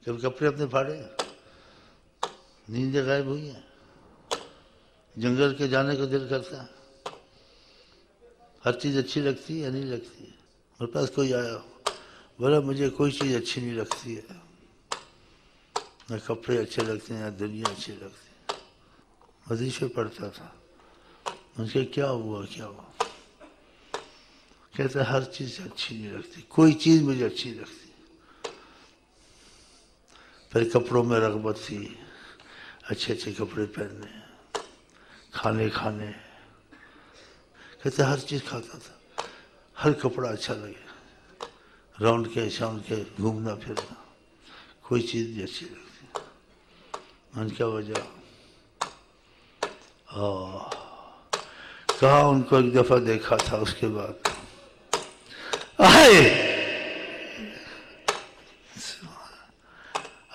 کبھی کپڑے اپنے پھاڑے؟ نیندیں غائب ہوئی ہیں؟ جنگل کے جانے کا دل کرتا ہے؟ ہر چیز اچھی لگتی ہے یا نہیں لگتی ہے؟ میرے پاس کوئی آیا بولا مجھے کوئی چیز اچھی نہیں لگتی ہے، نہ کپڑے اچھے لگتے ہیں نہ دنیا اچھی لگتی ہے۔ وظیفے پڑھتا تھا، ان کے کیا ہوا کیا ہوا؟ کہتا ہے ہر چیز اچھی نہیں لگتی، کوئی چیز مجھے اچھی لگتی۔ پھر کپڑوں میں رغبت تھی، اچھے اچھے کپڑے پہننے، کھانے کھانے۔ کہتے ہر چیز کھاتا تھا، ہر کپڑا اچھا لگے، راؤنڈ کے شاؤنڈ کے گھومنا پھرنا، کوئی چیز نہیں اچھی لگتی۔ ان کیا وجہ؟ کہا ان کو ایک دفعہ دیکھا تھا، اس کے بعد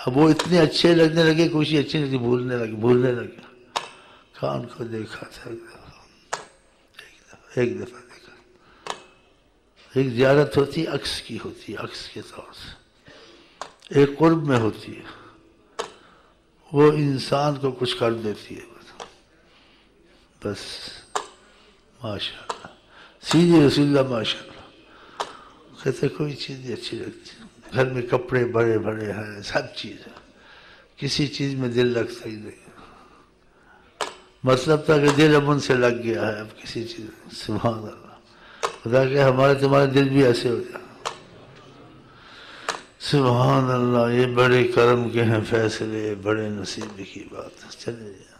اب وہ اتنے اچھے لگنے لگے، کوئی چیز اچھی نہیں، بھولنے لگے۔ کہا ان کو دیکھا تھا ایک دفعہ دیکھا۔ ایک زیارت ہوتی عکس کی ہوتی ہے، عکس کے طور سے ایک قرب میں ہوتی ہے، وہ انسان کو کچھ کر دیتی ہے بس۔ ماشاءاللہ سیدھی رسول اللہ ماشاءاللہ۔ کہتے کوئی چیز نہیں اچھی لگتی، گھر میں کپڑے بڑے بڑے ہیں، سب چیز ہے، کسی چیز میں دل لگتا ہی نہیں۔ مطلب تھا کہ دل اب ان سے لگ گیا ہے، اب کسی چیز میں۔ سبحان اللہ، خدا کہ ہمارے تمہارے دل بھی ایسے ہو جائے۔ سبحان اللہ، یہ بڑے کرم کے ہیں فیصلے، بڑے نصیب کی بات ہے۔ چلے